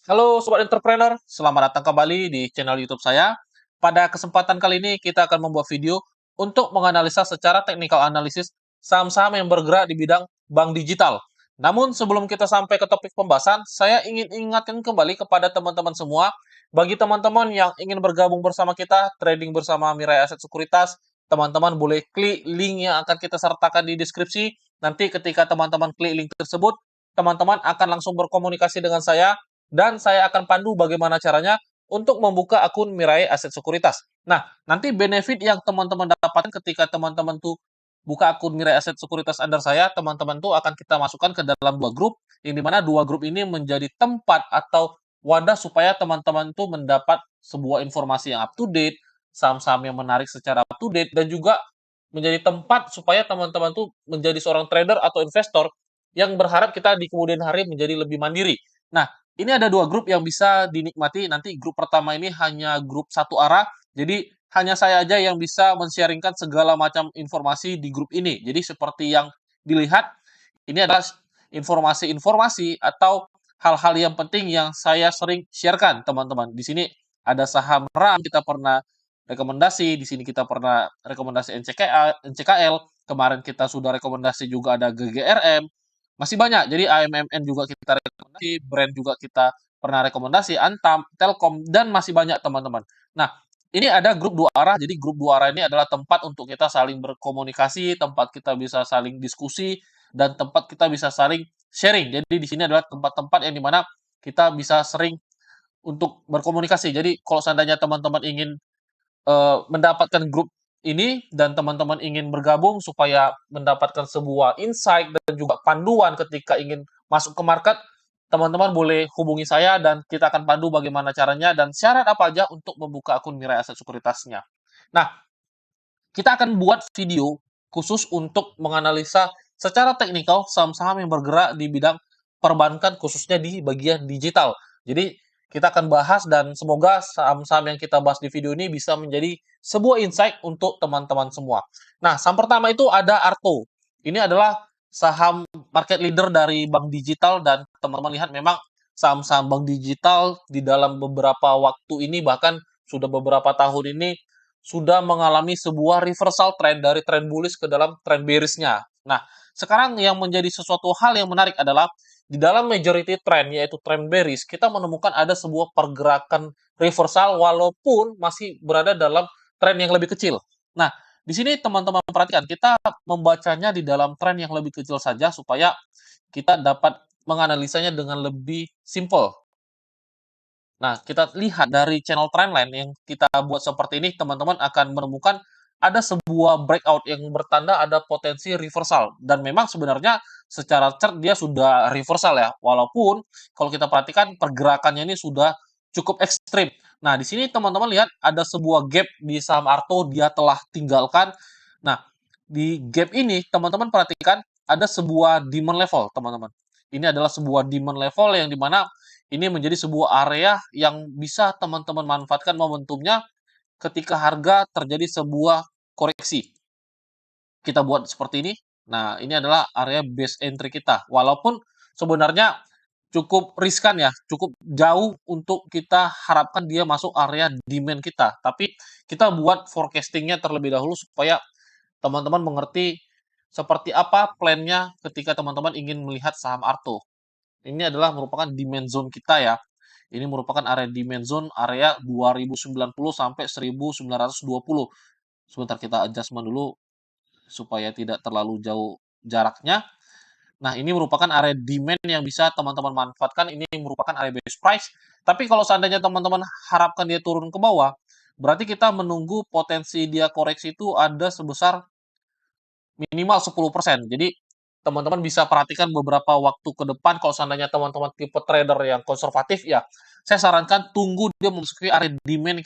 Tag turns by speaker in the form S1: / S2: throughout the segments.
S1: Halo Sobat Entrepreneur, selamat datang kembali di channel YouTube saya. Pada kesempatan kali ini kita akan membuat video untuk menganalisa secara teknikal analisis saham-saham yang bergerak di bidang bank digital. Namun sebelum kita sampai ke topik pembahasan, saya ingin ingatkan kembali kepada teman-teman semua, bagi teman-teman yang ingin bergabung bersama kita, trading bersama Mirai Aset Sekuritas, teman-teman boleh klik link yang akan kita sertakan di deskripsi. Nanti ketika teman-teman klik link tersebut, teman-teman akan langsung berkomunikasi dengan saya dan saya akan pandu bagaimana caranya untuk membuka akun Mirai Aset Sekuritas. Nah, nanti benefit yang teman-teman dapatkan ketika teman-teman tuh buka akun Mirai Aset Sekuritas under saya, teman-teman tuh akan kita masukkan ke dalam dua grup, yang dimana dua grup ini menjadi tempat atau wadah supaya teman-teman tuh mendapat sebuah informasi yang up to date, saham-saham yang menarik secara up to date, dan juga menjadi tempat supaya teman-teman tuh menjadi seorang trader atau investor yang berharap kita di kemudian hari menjadi lebih mandiri. Nah, ini ada dua grup yang bisa dinikmati. Nanti grup pertama ini hanya grup satu arah, jadi hanya saya aja yang bisa men-sharingkan segala macam informasi di grup ini. Jadi seperti yang dilihat, ini adalah informasi-informasi atau hal-hal yang penting yang saya sering sharekan, teman-teman. Di sini ada saham RAM, kita pernah rekomendasi, di sini kita pernah rekomendasi NCKL, kemarin kita sudah rekomendasi juga ada GGRM, masih banyak. Jadi AMMN juga kita rekomendasi, brand juga kita pernah rekomendasi, Antam, Telkom, dan masih banyak teman-teman. Nah, ini ada grup dua arah. Jadi grup dua arah ini adalah tempat untuk kita saling berkomunikasi, tempat kita bisa saling diskusi, dan tempat kita bisa saling sharing. Jadi di sini adalah tempat-tempat yang dimana kita bisa sering untuk berkomunikasi. Jadi kalau seandainya teman-teman ingin mendapatkan grup ini dan teman-teman ingin bergabung supaya mendapatkan sebuah insight dan juga panduan ketika ingin masuk ke market, teman-teman boleh hubungi saya dan kita akan pandu bagaimana caranya dan syarat apa aja untuk membuka akun Mirai Aset Sekuritasnya. Nah, kita akan buat video khusus untuk menganalisa secara teknikal saham-saham yang bergerak di bidang perbankan khususnya di bagian digital. Jadi kita akan bahas dan semoga saham-saham yang kita bahas di video ini bisa menjadi sebuah insight untuk teman-teman semua. Nah, saham pertama itu ada Arto. Ini adalah saham market leader dari bank digital dan teman-teman lihat memang saham-saham bank digital di dalam beberapa waktu ini bahkan sudah beberapa tahun ini sudah mengalami sebuah reversal trend dari trend bullish ke dalam trend bearish-nya. Nah, sekarang yang menjadi sesuatu hal yang menarik adalah di dalam majority trend yaitu trend bearish, kita menemukan ada sebuah pergerakan reversal walaupun masih berada dalam trend yang lebih kecil. Nah, di sini teman-teman perhatikan, kita membacanya di dalam trend yang lebih kecil saja supaya kita dapat menganalisanya dengan lebih simple. Nah, kita lihat dari channel trendline yang kita buat seperti ini, teman-teman akan menemukan ada sebuah breakout yang bertanda ada potensi reversal. Dan memang sebenarnya secara chart dia sudah reversal ya. Walaupun kalau kita perhatikan pergerakannya ini sudah cukup ekstrim. Nah, di sini teman-teman lihat ada sebuah gap di saham Arto dia telah tinggalkan. Nah, di gap ini teman-teman perhatikan ada sebuah demand level, teman-teman. Ini adalah sebuah demand level yang dimana ini menjadi sebuah area yang bisa teman-teman manfaatkan momentumnya ketika harga terjadi sebuah koreksi. Kita buat seperti ini. Nah, ini adalah area base entry kita. Walaupun sebenarnya cukup riskan ya, cukup jauh untuk kita harapkan dia masuk area demand kita. Tapi kita buat forecastingnya terlebih dahulu supaya teman-teman mengerti seperti apa plannya ketika teman-teman ingin melihat saham Arto. Ini adalah merupakan demand zone kita ya. Ini merupakan area demand zone area 2090 sampai 1920. Sebentar kita adjustment dulu supaya tidak terlalu jauh jaraknya. Nah, ini merupakan area demand yang bisa teman-teman manfaatkan. Ini merupakan area base price. Tapi kalau seandainya teman-teman harapkan dia turun ke bawah, berarti kita menunggu potensi dia koreksi itu ada sebesar minimal 10%. Jadi teman-teman bisa perhatikan beberapa waktu ke depan kalau seandainya teman-teman tipe trader yang konservatif ya, saya sarankan tunggu dia memasuki area demand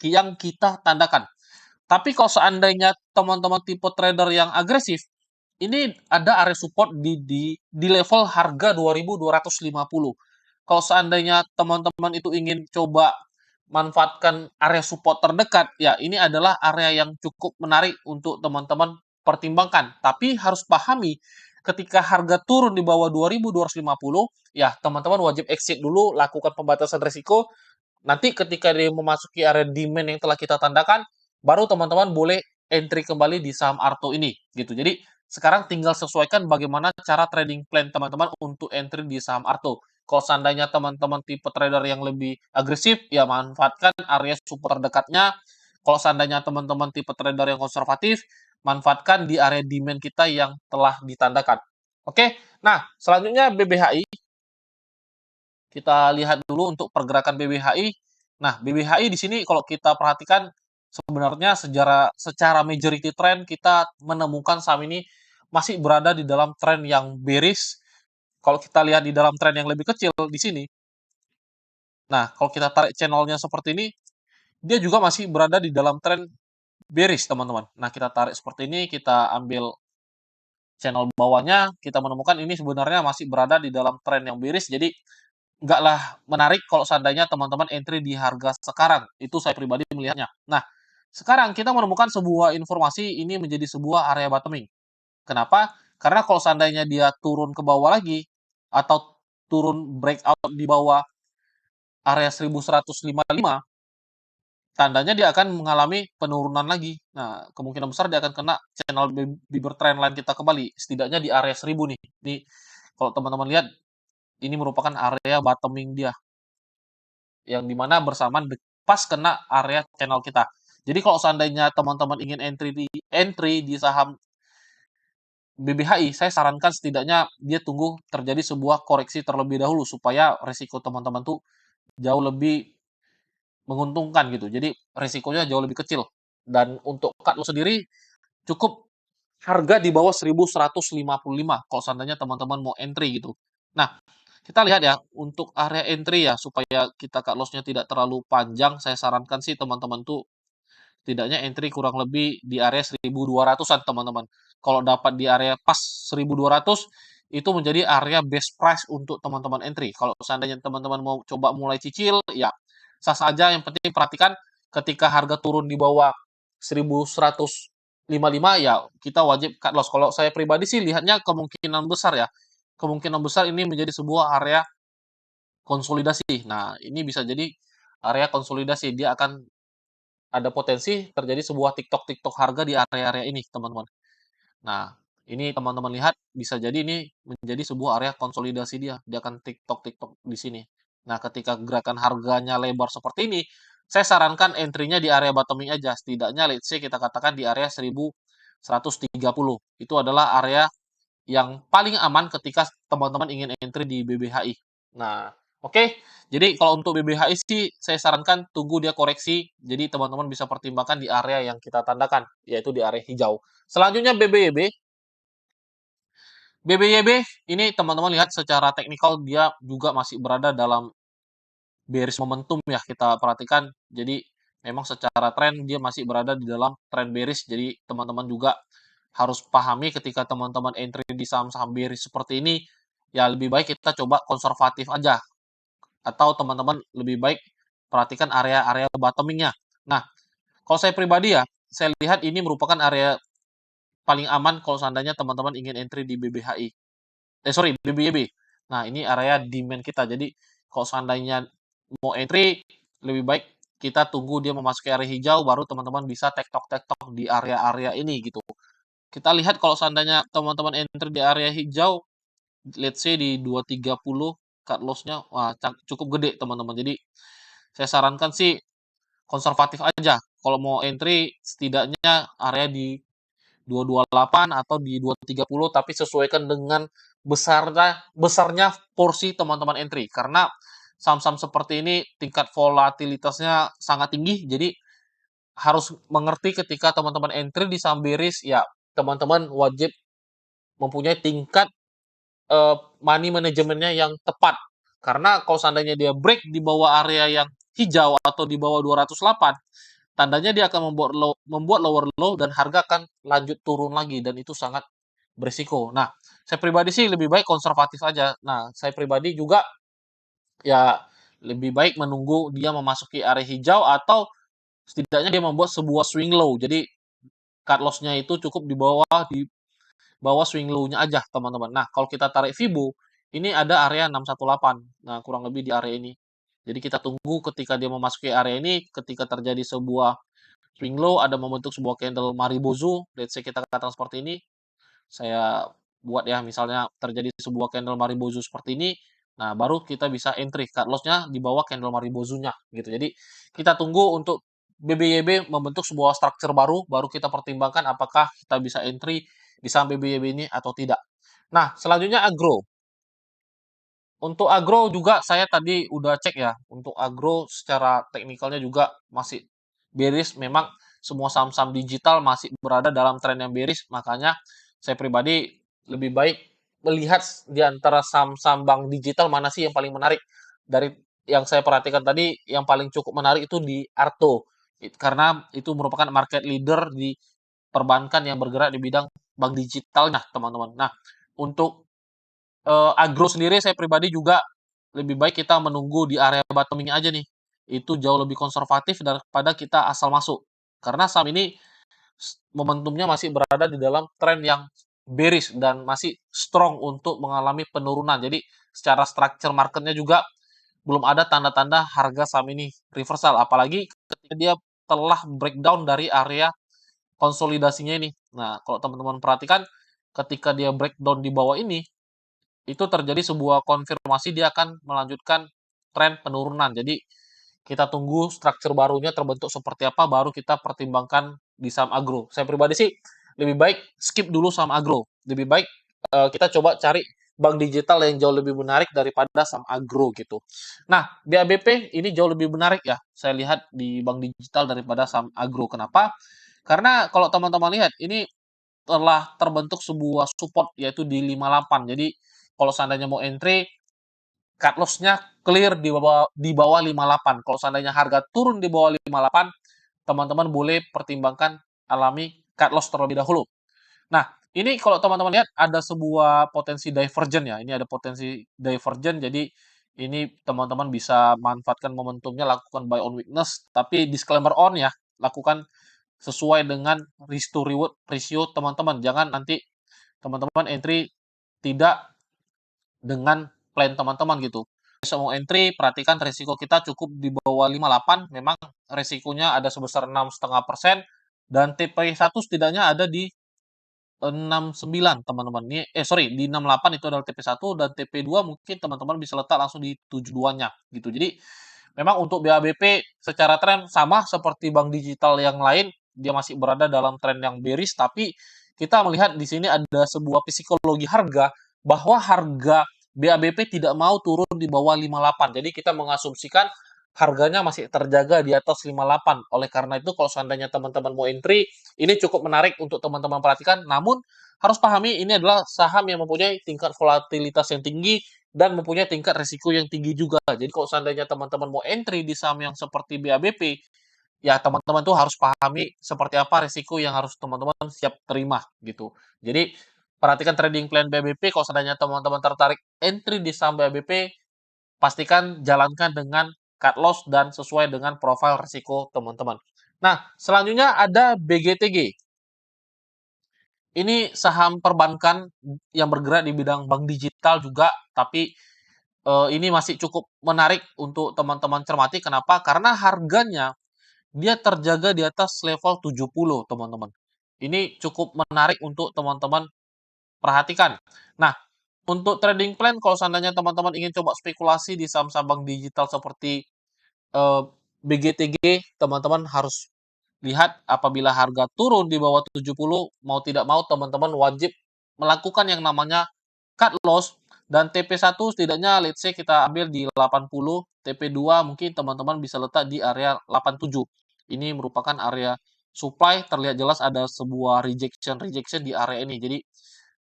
S1: yang kita tandakan. Tapi kalau seandainya teman-teman tipe trader yang agresif, ini ada area support di level harga 2250. Kalau seandainya teman-teman itu ingin coba manfaatkan area support terdekat, ya ini adalah area yang cukup menarik untuk teman-teman pertimbangkan. Tapi harus pahami, ketika harga turun di bawah 2.250, ya teman-teman wajib exit dulu, lakukan pembatasan risiko. Nanti ketika dia memasuki area demand yang telah kita tandakan, baru teman-teman boleh entry kembali di saham Arto ini, gitu. Jadi sekarang tinggal sesuaikan bagaimana cara trading plan teman-teman untuk entry di saham Arto. Kalau seandainya teman-teman tipe trader yang lebih agresif, ya manfaatkan area support terdekatnya. Kalau seandainya teman-teman tipe trader yang konservatif, manfaatkan di area demand kita yang telah ditandakan. Oke, nah selanjutnya BBHI. Kita lihat dulu untuk pergerakan BBHI. Nah, BBHI di sini kalau kita perhatikan sebenarnya secara majority trend kita menemukan saham ini masih berada di dalam tren yang bearish. Kalau kita lihat di dalam tren yang lebih kecil di sini, nah kalau kita tarik channelnya seperti ini, dia juga masih berada di dalam tren bearish, teman-teman. Nah, kita tarik seperti ini, kita ambil channel bawahnya, kita menemukan ini sebenarnya masih berada di dalam tren yang bearish, jadi nggaklah menarik kalau seandainya teman-teman entry di harga sekarang. Itu saya pribadi melihatnya. Nah, sekarang kita menemukan sebuah informasi ini menjadi sebuah area bottoming. Kenapa? Karena kalau seandainya dia turun ke bawah lagi atau turun breakout di bawah area 1155, tandanya dia akan mengalami penurunan lagi. Nah, kemungkinan besar dia akan kena channel Bieber trendline kita kembali, setidaknya di area 1000 nih. Ini kalau teman-teman lihat, ini merupakan area bottoming dia, yang dimana bersamaan pas kena area channel kita. Jadi kalau seandainya teman-teman ingin entry di saham BBHI, saya sarankan setidaknya dia tunggu terjadi sebuah koreksi terlebih dahulu supaya resiko teman-teman tuh jauh lebih menguntungkan gitu. Jadi resikonya jauh lebih kecil. Dan untuk cut loss sendiri cukup harga di bawah 1155 kalau seandainya teman-teman mau entry gitu. Nah, kita lihat ya untuk area entry ya supaya kita cut loss-nya tidak terlalu panjang, saya sarankan sih teman-teman tuh tidaknya entry kurang lebih di area 1.200-an teman-teman. Kalau dapat di area pas 1.200 itu menjadi area best price untuk teman-teman entry. Kalau seandainya teman-teman mau coba mulai cicil, ya sah saja. Yang penting perhatikan ketika harga turun di bawah 1.155 ya kita wajib cut loss. Kalau saya pribadi sih lihatnya kemungkinan besar ya. Kemungkinan besar ini menjadi sebuah area konsolidasi. Nah, ini bisa jadi area konsolidasi. Dia akan ada potensi terjadi sebuah TikTok harga di area-area ini, teman-teman. Nah, ini teman-teman lihat bisa jadi ini menjadi sebuah area konsolidasi dia. Dia akan TikTok di sini. Nah, ketika gerakan harganya lebar seperti ini, saya sarankan entry-nya di area bottoming aja. Setidaknya let's say kita katakan di area 1130. Itu adalah area yang paling aman ketika teman-teman ingin entry di BBHI. Nah, oke. Jadi kalau untuk BBHI sih saya sarankan tunggu dia koreksi. Jadi teman-teman bisa pertimbangkan di area yang kita tandakan, yaitu di area hijau. Selanjutnya BBYB. BBYB ini teman-teman lihat secara teknikal dia juga masih berada dalam bearish momentum ya kita perhatikan. Jadi memang secara tren dia masih berada di dalam tren bearish. Jadi teman-teman juga harus pahami ketika teman-teman entry di saham-saham bearish seperti ini, ya lebih baik kita coba konservatif aja. Atau teman-teman lebih baik perhatikan area-area bottoming-nya. Nah, kalau saya pribadi ya, saya lihat ini merupakan area paling aman kalau seandainya teman-teman ingin entry di BBHI. Sorry, BBYB. Nah, ini area demand kita. Jadi, kalau seandainya mau entry, lebih baik kita tunggu dia memasuki area hijau, baru teman-teman bisa tektok-tektok di area-area ini gitu. Kita lihat kalau seandainya teman-teman entry di area hijau, let's say di 230 cut loss-nya, wah cukup gede teman-teman. Jadi, saya sarankan sih konservatif aja. Kalau mau entry, setidaknya area di 228 atau di 230, tapi sesuaikan dengan besarnya porsi teman-teman entry. Karena saham-saham seperti ini tingkat volatilitasnya sangat tinggi, jadi harus mengerti ketika teman-teman entry di saham bearish, ya teman-teman wajib mempunyai tingkat money manajemennya yang tepat. Karena kalau seandainya dia break di bawah area yang hijau atau di bawah 208, tandanya dia akan membuat lower low dan harga akan lanjut turun lagi dan itu sangat berisiko. Nah, saya pribadi sih lebih baik konservatif aja. Nah, saya pribadi juga ya lebih baik menunggu dia memasuki area hijau atau setidaknya dia membuat sebuah swing low. Jadi cut loss-nya itu cukup di bawah swing low-nya aja, teman-teman. Nah, kalau kita tarik Fibo, ini ada area 618. Nah, kurang lebih di area ini. Jadi kita tunggu ketika dia memasuki area ini, ketika terjadi sebuah swing low, ada membentuk sebuah candle Maribozu, let's say kita katakan seperti ini, saya buat ya, misalnya terjadi sebuah candle Maribozu seperti ini, nah baru kita bisa entry, cut loss-nya di bawah candle Maribozunya gitu. Jadi kita tunggu untuk BBYB membentuk sebuah structure baru, baru kita pertimbangkan apakah kita bisa entry di saham BBYB ini atau tidak. Nah, selanjutnya agro. Untuk agro juga saya tadi udah cek ya, untuk agro secara teknikalnya juga masih bearish. Memang semua saham-saham digital masih berada dalam tren yang bearish, makanya saya pribadi lebih baik melihat di antara saham-saham bank digital mana sih yang paling menarik. Dari yang saya perhatikan tadi, yang paling cukup menarik itu di Arto, karena itu merupakan market leader di perbankan yang bergerak di bidang bank digitalnya, teman-teman. Nah, untuk agro sendiri saya pribadi juga lebih baik kita menunggu di area bottoming aja nih. Itu jauh lebih konservatif daripada kita asal masuk. Karena saham ini momentumnya masih berada di dalam tren yang bearish dan masih strong untuk mengalami penurunan. Jadi secara structure marketnya juga belum ada tanda-tanda harga saham ini reversal. Apalagi ketika dia telah breakdown dari area konsolidasinya ini. Nah, kalau teman-teman perhatikan ketika dia breakdown di bawah ini, itu terjadi sebuah konfirmasi dia akan melanjutkan tren penurunan. Jadi kita tunggu struktur barunya terbentuk seperti apa, baru kita pertimbangkan di saham agro. Saya pribadi sih lebih baik skip dulu saham agro. Lebih baik kita coba cari bank digital yang jauh lebih menarik daripada saham agro gitu. Nah, BABP ini jauh lebih menarik ya. Saya lihat di bank digital daripada saham agro. Kenapa? Karena kalau teman-teman lihat ini telah terbentuk sebuah support yaitu di 58. Jadi kalau seandainya mau entry, cut loss-nya clear di bawah 58. Kalau seandainya harga turun di bawah 58, teman-teman boleh pertimbangkan alami cut loss terlebih dahulu. Nah, ini kalau teman-teman lihat ada sebuah potensi divergen ya. Ini ada potensi divergen, jadi ini teman-teman bisa manfaatkan momentumnya, lakukan buy on weakness, tapi disclaimer on ya, lakukan sesuai dengan risk to reward ratio teman-teman. Jangan nanti teman-teman entry tidak dengan plan teman-teman gitu. Bisa mau entry, perhatikan resiko kita cukup di bawah 58, memang resikonya ada sebesar 6,5%, dan TP1 setidaknya ada di 69 teman-teman. Ini sorry, di 68 itu adalah TP1, dan TP2 mungkin teman-teman bisa letak langsung di 72-nya gitu. Jadi memang untuk BABP secara tren sama seperti bank digital yang lain, dia masih berada dalam tren yang bearish, tapi kita melihat di sini ada sebuah psikologi harga bahwa harga BABP tidak mau turun di bawah 58. Jadi kita mengasumsikan harganya masih terjaga di atas 58. Oleh karena itu kalau seandainya teman-teman mau entry, ini cukup menarik untuk teman-teman perhatikan. Namun harus pahami ini adalah saham yang mempunyai tingkat volatilitas yang tinggi dan mempunyai tingkat risiko yang tinggi juga. Jadi kalau seandainya teman-teman mau entry di saham yang seperti BABP, ya teman-teman tuh harus pahami seperti apa risiko yang harus teman-teman siap terima gitu. Jadi perhatikan trading plan BABP. Kalau seandainya teman-teman tertarik entry di saham BABP, pastikan jalankan dengan cut loss dan sesuai dengan profil risiko teman-teman. Nah, selanjutnya ada BGTG. Ini saham perbankan yang bergerak di bidang bank digital juga, tapi ini masih cukup menarik untuk teman-teman cermati. Kenapa? Karena harganya dia terjaga di atas level 70, teman-teman. Ini cukup menarik untuk teman-teman perhatikan. Nah, untuk trading plan, kalau seandainya teman-teman ingin coba spekulasi di saham-saham bank digital seperti BGTG, teman-teman harus lihat apabila harga turun di bawah 70, mau tidak mau teman-teman wajib melakukan yang namanya cut loss, dan TP1 setidaknya let's say kita ambil di 80, TP2 mungkin teman-teman bisa letak di area 87. Ini merupakan area supply, terlihat jelas ada sebuah rejection di area ini. Jadi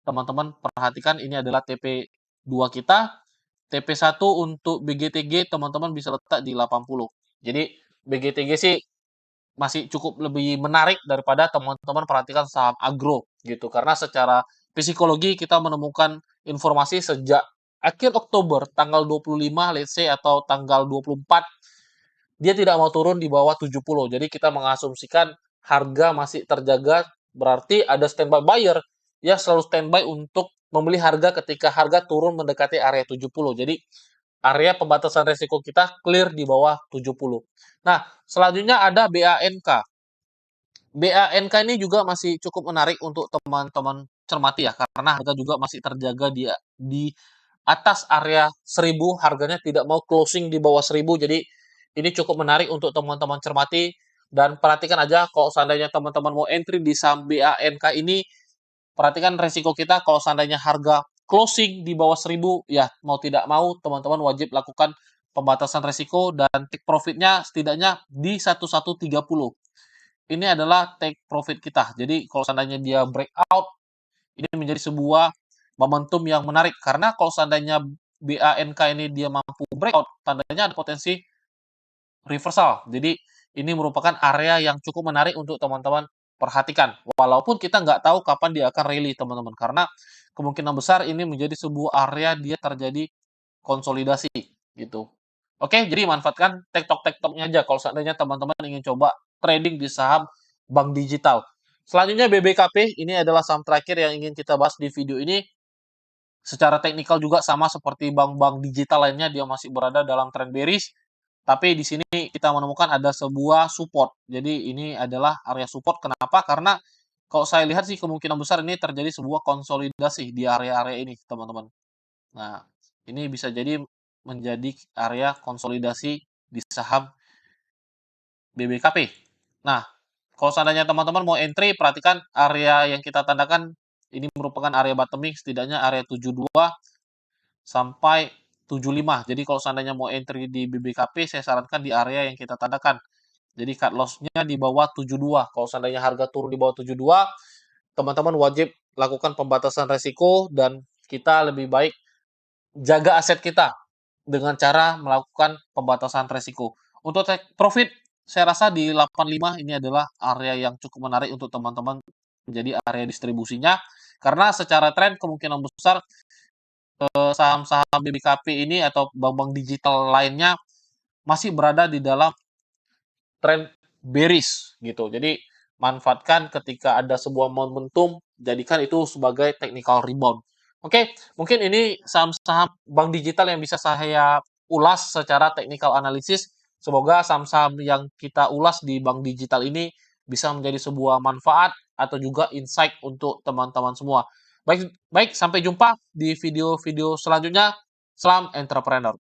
S1: teman-teman perhatikan ini adalah TP2 kita, TP1 untuk BGTG teman-teman bisa letak di 80. Jadi BGTG sih masih cukup lebih menarik daripada teman-teman perhatikan saham agro gitu. Karena secara psikologi kita menemukan informasi sejak akhir Oktober tanggal 25 let's say atau tanggal 24 dia tidak mau turun di bawah 70. Jadi kita mengasumsikan harga masih terjaga, berarti ada standby buyer ya selalu standby untuk membeli harga ketika harga turun mendekati area 70. Jadi area pembatasan resiko kita clear di bawah 70. Nah, selanjutnya ada BANK. BANK ini juga masih cukup menarik untuk teman-teman cermati ya, karena harga juga masih terjaga di atas area 1000, harganya tidak mau closing di bawah 1000. Jadi ini cukup menarik untuk teman-teman cermati dan perhatikan aja kalau seandainya teman-teman mau entry di saham BANK ini, perhatikan resiko kita kalau seandainya harga closing di bawah 1000, ya mau tidak mau teman-teman wajib lakukan pembatasan resiko dan take profitnya setidaknya di 1130. Ini adalah take profit kita. Jadi kalau seandainya dia breakout, ini menjadi sebuah momentum yang menarik. Karena kalau seandainya BANK ini dia mampu breakout, tandanya ada potensi reversal. Jadi ini merupakan area yang cukup menarik untuk teman-teman perhatikan. Walaupun kita nggak tahu kapan dia akan rally, teman-teman. Karena kemungkinan besar ini menjadi sebuah area dia terjadi konsolidasi gitu. Oke, jadi manfaatkan TikTok-TikToknya aja kalau seandainya teman-teman ingin coba trading di saham bank digital. Selanjutnya BBKP, ini adalah saham terakhir yang ingin kita bahas di video ini. Secara teknikal juga sama seperti bank-bank digital lainnya, dia masih berada dalam trend bearish. Tapi di sini kita menemukan ada sebuah support. Jadi ini adalah area support. Kenapa? Karena kalau saya lihat sih kemungkinan besar ini terjadi sebuah konsolidasi di area-area ini, teman-teman. Nah, ini bisa jadi menjadi area konsolidasi di saham BBKP. Nah, kalau seandainya teman-teman mau entry, perhatikan area yang kita tandakan ini merupakan area bottoming, setidaknya area 72 sampai 75. Jadi kalau seandainya mau entry di BBKP, saya sarankan di area yang kita tandakan. Jadi cut loss-nya di bawah 72. Kalau seandainya harga turun di bawah 72, teman-teman wajib lakukan pembatasan resiko dan kita lebih baik jaga aset kita dengan cara melakukan pembatasan resiko. Untuk take profit, saya rasa di 85 ini adalah area yang cukup menarik untuk teman-teman menjadi area distribusinya. Karena secara tren kemungkinan besar saham-saham BBKP ini atau bank-bank digital lainnya masih berada di dalam tren bearish gitu. Jadi manfaatkan ketika ada sebuah momentum, jadikan itu sebagai technical rebound. Oke, mungkin ini saham-saham bank digital yang bisa saya ulas secara technical analysis. Semoga saham-saham yang kita ulas di bank digital ini bisa menjadi sebuah manfaat atau juga insight untuk teman-teman semua. Baik, baik, sampai jumpa di video-video selanjutnya. Salam entrepreneur.